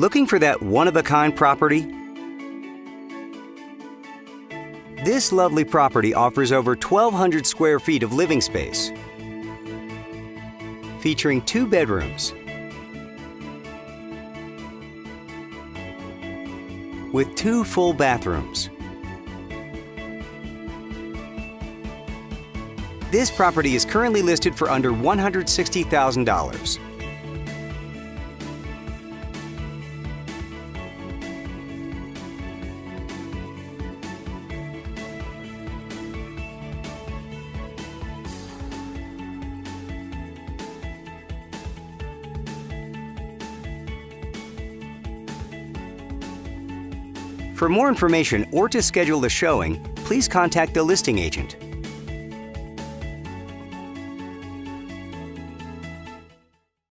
Looking for that one-of-a-kind property? This lovely property offers over 1,200 square feet of living space, featuring 2 bedrooms with 2 full bathrooms. This property is currently listed for under $160,000. For more information or to schedule a showing, please contact the listing agent.